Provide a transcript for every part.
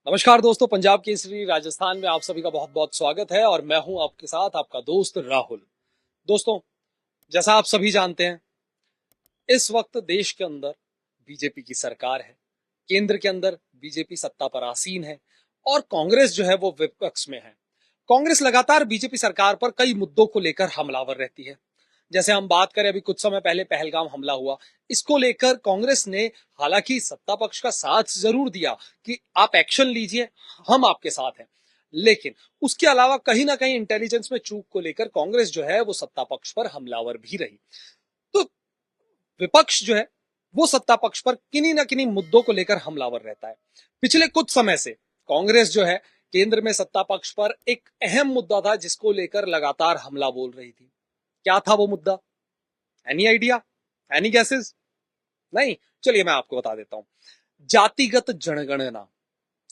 नमस्कार दोस्तों, पंजाब केसरी राजस्थान में आप सभी का बहुत बहुत स्वागत है और मैं हूं आपके साथ आपका दोस्त राहुल। दोस्तों, जैसा आप सभी जानते हैं, इस वक्त देश के अंदर बीजेपी की सरकार है। केंद्र के अंदर बीजेपी सत्ता पर आसीन है और कांग्रेस जो है वो विपक्ष में है। कांग्रेस लगातार बीजेपी सरकार पर कई मुद्दों को लेकर हमलावर रहती है। जैसे हम बात करें, अभी कुछ समय पहले पहलगाम हमला हुआ, इसको लेकर कांग्रेस ने हालांकि सत्ता पक्ष का साथ जरूर दिया कि आप एक्शन लीजिए, हम आपके साथ हैं, लेकिन उसके अलावा कहीं ना कहीं इंटेलिजेंस में चूक को लेकर कांग्रेस जो है वो सत्ता पक्ष पर हमलावर भी रही। तो विपक्ष जो है वो सत्ता पक्ष पर किन्हीं ना किन्हीं मुद्दों को लेकर हमलावर रहता है। पिछले कुछ समय से कांग्रेस जो है केंद्र में सत्ता पक्ष पर एक अहम मुद्दा था जिसको लेकर लगातार हमला बोल रही थी। क्या था वो मुद्दा? Any idea? Any gases? नहीं? चलिए मैं आपको बता देता हूं। जातिगत जनगणना।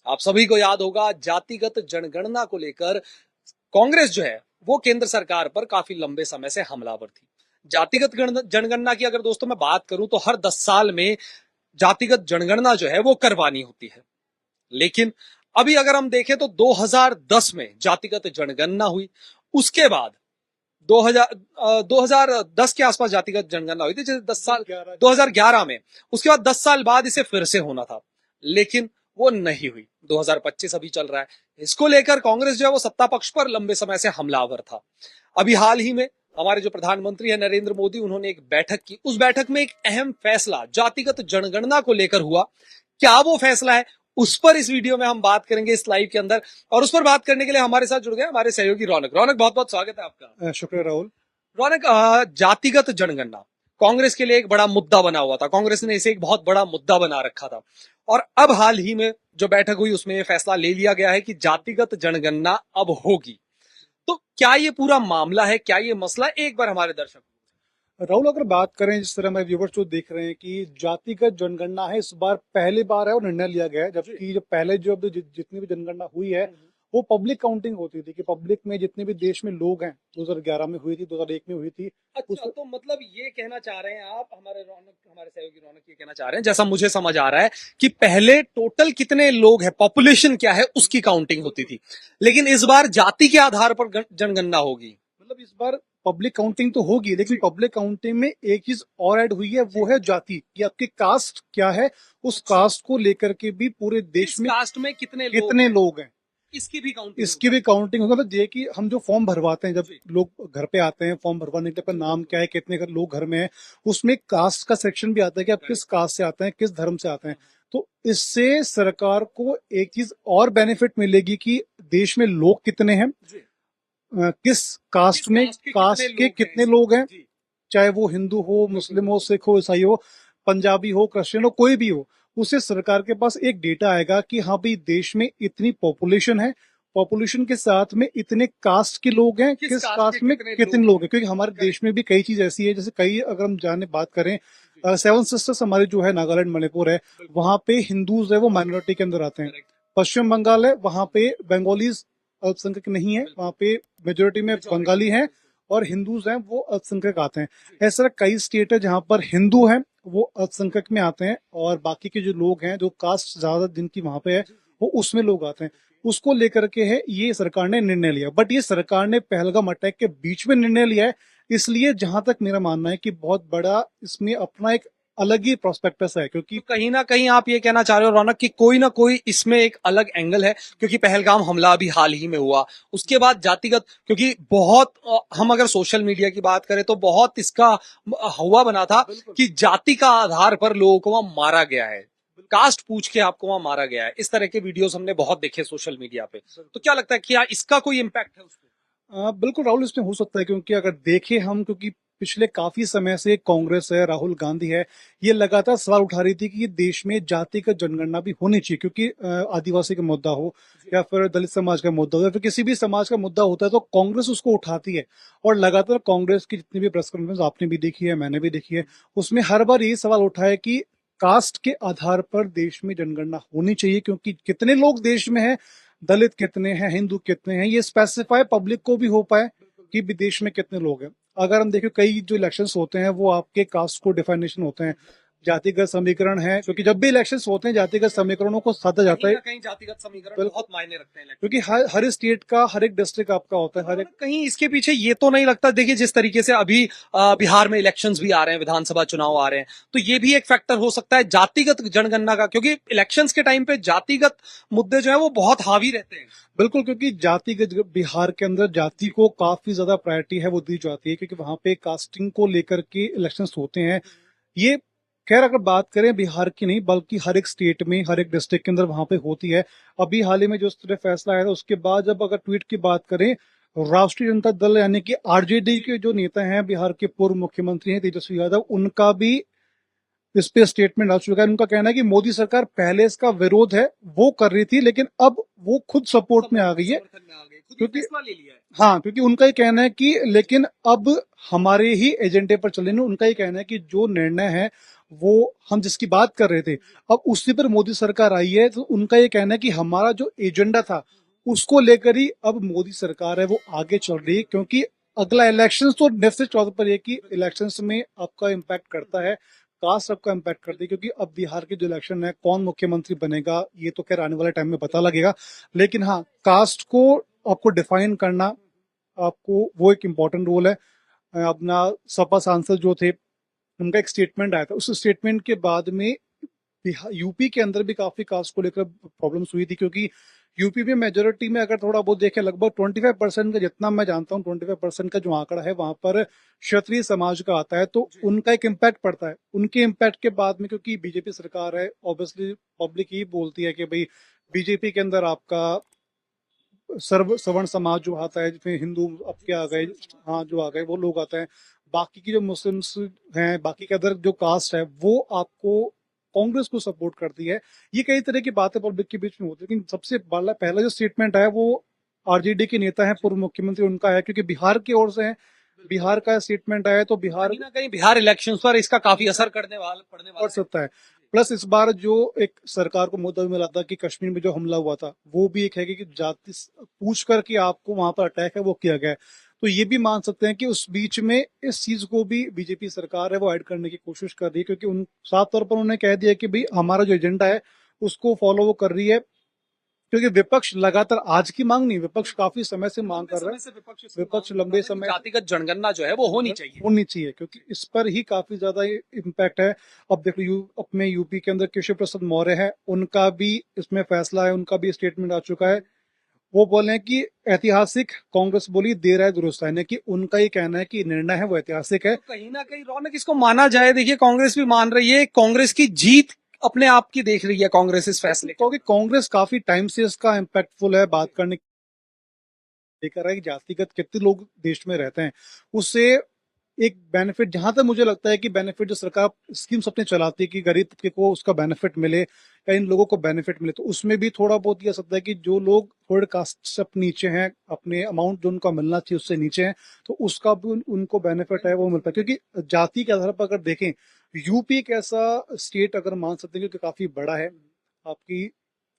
आप सभी को याद होगा, जातिगत जनगणना को लेकर कांग्रेस जो है वो केंद्र सरकार पर काफी लंबे समय से हमलावर थी। जातिगत जनगणना की अगर दोस्तों मैं बात करूं तो हर 10 साल में जातिगत जनगणना जो है वो करवानी होती है। लेकिन अभी अगर हम देखें तो 2010 में जातिगत जनगणना हुई। उसके बाद 2010 के आसपास जातिगत जनगणना हुई थी, जैसे 10 साल 2011 में। उसके बाद 10 साल बाद इसे फिर से होना था, लेकिन वो नहीं हुई। 2025 अभी चल रहा है। इसको लेकर कांग्रेस जो है वो सत्ता पक्ष पर लंबे समय से हमलावर था। अभी हाल ही में हमारे जो प्रधानमंत्री है नरेंद्र मोदी, उन्होंने एक बैठक की। उस बैठक में एक अहम फैसला जातिगत जनगणना को लेकर हुआ। क्या वो फैसला है, उस पर इस वीडियो में हम बात करेंगे इस लाइव के अंदर। और उस पर बात करने के लिए हमारे साथ जुड़ गए हमारे सहयोगी रौनक। रौनक, बहुत बहुत स्वागत है आपका। शुक्रिया राहुल। रौनक, जातिगत जनगणना कांग्रेस के लिए एक बड़ा मुद्दा बना हुआ था। कांग्रेस ने इसे एक बहुत बड़ा मुद्दा बना रखा था और अब हाल ही में जो बैठक हुई उसमें यह फैसला ले लिया गया है कि जातिगत जनगणना अब होगी। तो क्या ये पूरा मामला है, क्या ये मसला, एक बार हमारे दर्शक। राहुल, अगर बात करें जिस तरह हमारे व्यूवर्स जो देख रहे हैं कि जातिगत जनगणना है, इस बार पहली बार है और निर्णय लिया गया है, जबकि जो पहले जो जितनी भी जनगणना हुई है वो पब्लिक काउंटिंग होती थी कि पब्लिक में जितने भी देश में लोग हैं 2011 में हुई थी, 2001 में हुई थी। अच्छा, तो मतलब ये कहना चाह रहे हैं आप, हमारे रौनक, हमारे सहयोगी रौनक, ये कहना चाह रहे हैं, जैसा मुझे समझ आ रहा है कि पहले टोटल कितने लोग हैं, पॉपुलेशन क्या है, उसकी काउंटिंग होती थी, लेकिन इस बार जाति के आधार पर जनगणना होगी। मतलब इस बार पब्लिक काउंटिंग तो होगी, लेकिन पब्लिक काउंटिंग में एक चीज और ऐड हुई है, वो है जाति, कि आपकी कास्ट क्या है। उस कास्ट को लेकर के भी पूरे देश में कास्ट में कितने लोग हैं, इसकी भी काउंटिंग होगा। मतलब ये कि हम जो फॉर्म भरवाते हैं, जब लोग घर पे आते हैं फॉर्म भरवाने के लिए, आपका नाम क्या है, कितने लोग घर में हैं, उसमें कास्ट का सेक्शन भी आता है कि आप किस कास्ट से आते हैं, किस धर्म से आते हैं। तो इससे सरकार को एक चीज और बेनिफिट मिलेगी कि देश में लोग कितने हैं, किस कास्ट में, कास्ट के कितने लोग हैं, चाहे वो हिंदू हो, मुस्लिम हो, सिख हो, ईसाई हो, पंजाबी हो, क्रिश्चियन हो, कोई भी हो। उससे सरकार के पास एक डेटा आएगा कि हाँ भाई, देश में इतनी पॉपुलेशन है, पॉपुलेशन के साथ में इतने कास्ट के लोग हैं, किस कास्ट में कितने लोग हैं। क्योंकि हमारे देश में भी कई चीज ऐसी है, जैसे कई अगर हम जाने बात करें, सेवन सिस्टर्स हमारे जो है नागालैंड, मणिपुर है, वहां पे हिंदूज है वो माइनॉरिटी के अंदर आते हैं। पश्चिम बंगाल है, वहां पे बंगालीज अल्पसंख्यक नहीं है, वहां पे मेजोरिटी में बंगाली हैं और हिंदूज हैं वो अल्पसंख्यक आते हैं। ऐसा कई स्टेट है जहां पर हिंदू हैं वो अल्पसंख्यक में आते हैं और बाकी के जो लोग हैं, जो कास्ट ज्यादा जिनकी वहां पे है, वो उसमें लोग आते हैं। उसको लेकर के है ये सरकार ने निर्णय लिया। बट ये सरकार ने पहलगाम अटैक के बीच में निर्णय लिया है, इसलिए जहां तक मेरा मानना है कि बहुत बड़ा इसमें अपना एक अलग ही प्रोस्पेक्टस है। क्योंकि तो कहीं ना कहीं आप ये कहना चाह रहे हो रौनक कि कोई ना कोई इसमें एक अलग एंगल है, क्योंकि पहलगाम हमला अभी हाल ही में हुआ, उसके बाद जातिगत, क्योंकि बहुत हम अगर सोशल मीडिया की बात करें तो बहुत इसका हुआ बना था कि जाति का आधार पर लोगों को वहां मारा गया है, कास्ट पूछ के आपको वहां मारा गया है। इस तरह के वीडियोस हमने बहुत देखे सोशल मीडिया पे। तो क्या लगता है कि क्या इसका कोई इम्पैक्ट है उस पर? बिल्कुल राहुल, इसमें हो सकता है, क्योंकि अगर देखें हम, क्योंकि पिछले काफी समय से कांग्रेस है, राहुल गांधी है, ये लगातार सवाल उठा रही थी कि ये देश में जातिगत जनगणना भी होनी चाहिए, क्योंकि आदिवासी का मुद्दा हो या फिर दलित समाज का मुद्दा हो या फिर किसी भी समाज का मुद्दा होता है तो कांग्रेस उसको उठाती है। और लगातार कांग्रेस की जितनी भी प्रेस कॉन्फ्रेंस आपने भी देखी है, मैंने भी देखी है, उसमें हर बार ये सवाल उठा है कि कास्ट के आधार पर देश में जनगणना होनी चाहिए, क्योंकि कितने लोग देश में है, दलित कितने हैं, हिंदू कितने हैं, ये स्पेसिफाई पब्लिक को भी हो पाए कि विदेश में कितने लोग हैं। अगर हम देखें, कई जो इलेक्शंस होते हैं वो आपके कास्ट को डिफाइनेशन होते हैं, जातिगत समीकरण है, क्योंकि जब भी इलेक्शन होते हैं जातिगत समीकरणों को साधा जाता है, कहीं जातिगत समीकरण बिल्कुल। बहुत मायने रखते हैं क्योंकि हर स्टेट का हर एक डिस्ट्रिक्ट आपका होता है, हर एक कहीं इसके पीछे ये तो नहीं लगता, देखिए जिस तरीके से अभी बिहार में इलेक्शंस भी आ रहे हैं, विधानसभा चुनाव आ रहे हैं, तो ये भी एक फैक्टर हो सकता है जातिगत जनगणना का, क्योंकि इलेक्शंस के टाइम पे जातिगत मुद्दे जो है वो बहुत हावी रहते हैं। बिल्कुल, क्योंकि जातिगत बिहार के अंदर जाति को काफी ज्यादा प्रायोरिटी है वो दी जाती है, क्योंकि वहां पे कास्टिंग को लेकर के इलेक्शंस होते हैं। ये खैर अगर बात करें बिहार की नहीं बल्कि हर एक स्टेट में हर एक डिस्ट्रिक्ट के अंदर वहां पे होती है। अभी हाल ही में जो तरह फैसला आया था उसके बाद जब अगर ट्वीट की बात करें, राष्ट्रीय जनता दल यानी कि आरजेडी के जो नेता हैं, बिहार के पूर्व मुख्यमंत्री हैं तेजस्वी यादव, उनका भी इस पे स्टेटमेंट आ चुका है। उनका कहना है कि मोदी सरकार पहले इसका विरोध है वो कर रही थी, लेकिन अब वो खुद सपोर्ट में आ गई है, क्योंकि हाँ, क्योंकि उनका ये कहना है कि लेकिन अब हमारे ही एजेंडे पर चले। उनका ये कहना है कि जो निर्णय है वो हम जिसकी बात कर रहे थे अब उसी पर मोदी सरकार आई है, तो उनका ये कहना है कि हमारा जो एजेंडा था उसको लेकर ही अब मोदी सरकार है वो आगे चल रही है, क्योंकि अगला इलेक्शन तो निश्चित तौर पर ये कि इलेक्शंस में आपका इम्पैक्ट करता है, कास्ट आपका इम्पैक्ट करती है, क्योंकि अब बिहार के जो इलेक्शन है कौन मुख्यमंत्री बनेगा ये तो खैर आने वाले टाइम में पता लगेगा, लेकिन हाँ कास्ट को आपको डिफाइन करना आपको वो एक इम्पोर्टेंट रोल है। अपना सपा सांसद जो थे उनका एक स्टेटमेंट आया था, उस स्टेटमेंट के बाद में यूपी के अंदर भी काफी कास्ट को लेकर प्रॉब्लम्स हुई थी, क्योंकि यूपी में मेजोरिटी में अगर थोड़ा बहुत देखें लगभग 25% का, जितना मैं जानता हूँ 25% का जो आंकड़ा है वहां पर क्षत्रिय समाज का आता है, तो उनका एक इम्पैक्ट पड़ता है। उनके इम्पैक्ट के बाद में क्योंकि बीजेपी सरकार है, ऑब्वियसली पब्लिक ही बोलती है कि भाई बीजेपी के अंदर आपका सर्व सवर्ण समाज जो आता है, जिसमें हिंदू आपके आ गए, हाँ जो आ गए वो लोग आते हैं, बाकी की जो मुस्लिम्स हैं, बाकी के अदर जो कास्ट है वो आपको कांग्रेस को सपोर्ट करती है। ये कई तरह की बातें पब्लिक के बीच में होती है, लेकिन सबसे पहला जो स्टेटमेंट है वो आरजेडी के नेता है पूर्व मुख्यमंत्री उनका है, क्योंकि बिहार की ओर से है, बिहार का स्टेटमेंट आया तो बिहार कहीं ना कहीं बिहार इलेक्शंस पर इसका काफी असर पड़ने वाला पड़ सकता है। प्लस इस बार जो एक सरकार को मुद्दा मिला था कि कश्मीर में जो हमला हुआ था वो भी एक है कि जाति पूछ कर कि आपको वहां पर अटैक है वो किया गया है, तो ये भी मान सकते हैं कि उस बीच में इस चीज को भी बीजेपी सरकार है वो ऐड करने की कोशिश कर रही है, क्योंकि उन साफ तौर पर उन्होंने कह दिया कि भाई हमारा जो एजेंडा है उसको फॉलो वो कर रही है, क्योंकि विपक्ष लगातार आज की मांग नहीं, विपक्ष काफी समय से मांग कर रहा है, विपक्ष लंबे समय जातिगत जनगणना जो है वो होनी चाहिए, क्योंकि इस पर ही काफी ज्यादा इम्पैक्ट है। अब देखो अपने यूपी के अंदर केशव प्रसाद मौर्य है, उनका भी इसमें फैसला है, उनका भी स्टेटमेंट आ चुका है। वो बोले हैं कि ऐतिहासिक, कांग्रेस बोली देर है दुरुस्त है, कि उनका ये कहना है कि निर्णय है वो ऐतिहासिक है। तो कहीं ना कहीं रौनक इसको माना जाए, देखिए कांग्रेस भी मान रही है, कांग्रेस की जीत अपने आप की देख रही है कांग्रेस इस फैसले, क्योंकि कांग्रेस काफी टाइम से इसका इम्पैक्टफुल है बात करने लेकर है कि जातिगत कितने लोग देश में रहते हैं, उससे एक बेनिफिट, जहां तक मुझे लगता है कि बेनिफिट जो सरकार स्कीम्स अपने चलाती है कि गरीब तबके को उसका बेनिफिट मिले या इन लोगों को बेनिफिट मिले, तो उसमें भी थोड़ा बहुत ये सकता है कि जो लोग थोड़े कास्ट से नीचे हैं, अपने अमाउंट जो उनका मिलना चाहिए उससे नीचे हैं, तो उसका भी उनको बेनिफिट है वो मिलता है। क्योंकि जाति के आधार पर अगर देखें, यूपी एक ऐसा स्टेट अगर मान सकते हैं क्योंकि काफी बड़ा है, आपकी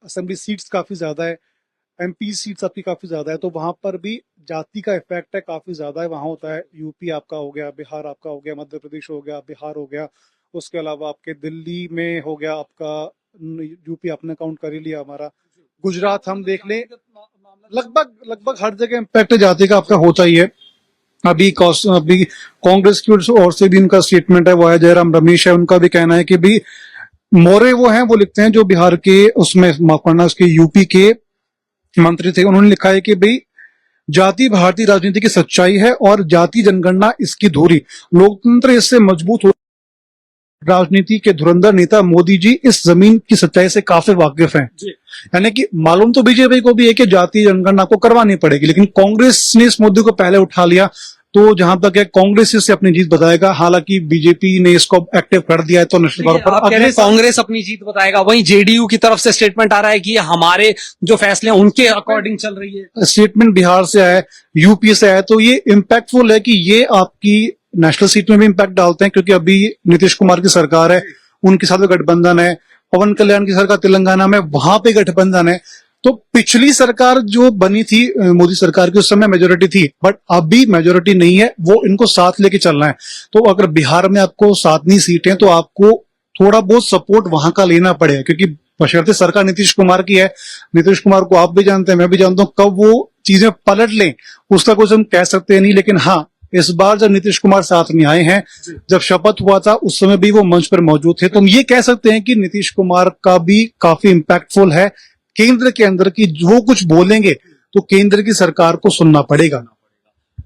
असेंबली सीट्स काफी ज्यादा है, एमपी सीट्स आपकी काफी ज्यादा है, तो वहां पर भी जाति का इफेक्ट है काफी ज्यादा है, वहां होता है। यूपी आपका हो गया, बिहार आपका हो गया, मध्य प्रदेश हो गया, बिहार हो गया, उसके अलावा आपके दिल्ली में हो गया आपका, यूपी आपने काउंट कर ही लिया हमारा, गुजरात हम देख लें, लगभग हर जगह इम्पैक्ट जाति का आपका होता ही है। अभी कांग्रेस की ओर से भी उनका स्टेटमेंट है वो है, जयराम रमेश है, उनका भी कहना है कि भी मौर्य वो हैं, वो लिखते हैं जो बिहार के उसमें माफ करना उसके यूपी के मंत्री थे, उन्होंने लिखा है कि भाई जाति भारतीय राजनीति की सच्चाई है और जाति जनगणना इसकी धुरी, लोकतंत्र इससे मजबूत हो। राजनीति के धुरंधर नेता मोदी जी इस जमीन की सच्चाई से काफी वाकिफ हैं, यानी कि मालूम तो बीजेपी को भी है कि जाति जनगणना को करवानी पड़ेगी, लेकिन कांग्रेस ने इस मुद्दे को पहले उठा लिया, तो जहां तक है कांग्रेस इससे अपनी जीत बताएगा। हालांकि बीजेपी ने इसको एक्टिव कर दिया है, तो निश्चित तौर पर अगले कांग्रेस अपनी जीत बताएगा। वहीं जेडीयू की तरफ से स्टेटमेंट आ रहा है कि हमारे जो फैसले हैं उनके अकॉर्डिंग चल रही है। स्टेटमेंट बिहार से आया, यूपी से आया, तो ये इम्पैक्टफुल है कि ये आपकी नेशनल सीट में भी इम्पैक्ट डालते हैं, क्योंकि अभी नीतीश कुमार की सरकार है, उनके साथ गठबंधन है, पवन कल्याण की सरकार तेलंगाना में, वहां पे गठबंधन है। तो पिछली सरकार जो बनी थी मोदी सरकार की, उस समय मेजोरिटी थी, बट अभी मेजोरिटी नहीं है, वो इनको साथ लेके चलना है। तो अगर बिहार में आपको 7 सीटें, तो आपको थोड़ा बहुत सपोर्ट वहां का लेना पड़ेगा, क्योंकि बशर्ते सरकार नीतीश कुमार की है। नीतीश कुमार को आप भी जानते हैं, मैं भी जानता हूँ, कब वो चीजें पलट लें उसका कुछ हम कह सकते नहीं। लेकिन हाँ, इस बार जब नीतीश कुमार साथ में आए हैं, जब शपथ हुआ था उस समय भी वो मंच पर मौजूद थे, तो हम ये कह सकते हैं कि नीतीश कुमार का भी काफी इम्पैक्टफुल है केंद्र के अंदर, की जो कुछ बोलेंगे तो केंद्र की सरकार को सुनना पड़ेगा।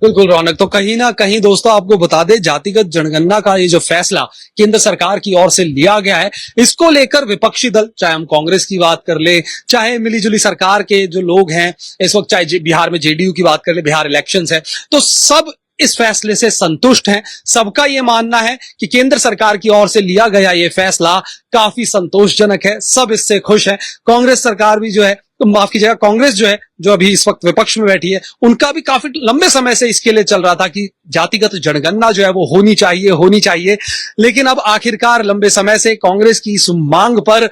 बिल्कुल रौनक, तो कहीं ना कहीं दोस्तों आपको बता दें, जातिगत जनगणना का ये जो फैसला केंद्र सरकार की ओर से लिया गया है, इसको लेकर विपक्षी दल, चाहे हम कांग्रेस की बात कर ले, चाहे मिलीजुली सरकार के जो लोग हैं इस वक्त, चाहे बिहार में जेडीयू की बात कर ले, बिहार इलेक्शंस है, तो सब इस फैसले से संतुष्ट हैं। सबका ये मानना है कि केंद्र सरकार की ओर से लिया गया ये फैसला काफी संतोषजनक है, सब इससे खुश हैं। कांग्रेस सरकार भी जो है, तो माफ कीजिएगा, कांग्रेस जो है, जो अभी इस वक्त विपक्ष में बैठी है, उनका भी काफी लंबे समय से इसके लिए चल रहा था कि जातिगत जनगणना जो है वो होनी चाहिए। लेकिन अब आखिरकार लंबे समय से कांग्रेस की इस मांग पर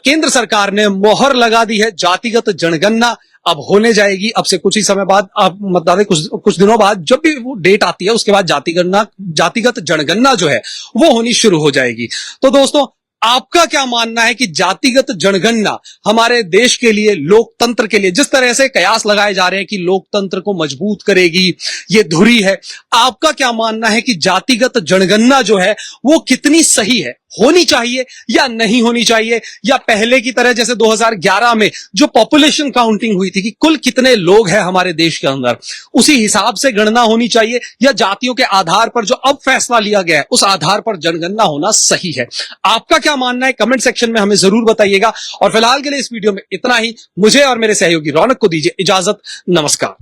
केंद्र सरकार ने मोहर लगा दी है। जातिगत जनगणना अब होने जाएगी। अब से कुछ ही समय बाद, आप बता दें, कुछ दिनों बाद जब भी वो डेट आती है उसके बाद जातिगत जनगणना जो है वो होनी शुरू हो जाएगी। तो दोस्तों, आपका क्या मानना है कि जातिगत जनगणना हमारे देश के लिए, लोकतंत्र के लिए, जिस तरह से कयास लगाए जा रहे हैं कि लोकतंत्र को मजबूत करेगी, ये धुरी है, आपका क्या मानना है कि जातिगत जनगणना जो है वो कितनी सही है, होनी चाहिए या नहीं होनी चाहिए, या पहले की तरह जैसे 2011 में जो पॉपुलेशन काउंटिंग हुई थी कि कुल कितने लोग हैं हमारे देश के अंदर, उसी हिसाब से गणना होनी चाहिए, या जातियों के आधार पर जो अब फैसला लिया गया है उस आधार पर जनगणना होना सही है? आपका क्या मानना है कमेंट सेक्शन में हमें जरूर बताइएगा। और फिलहाल के लिए इस वीडियो में इतना ही। मुझे और मेरे सहयोगी रौनक को दीजिए इजाजत। नमस्कार।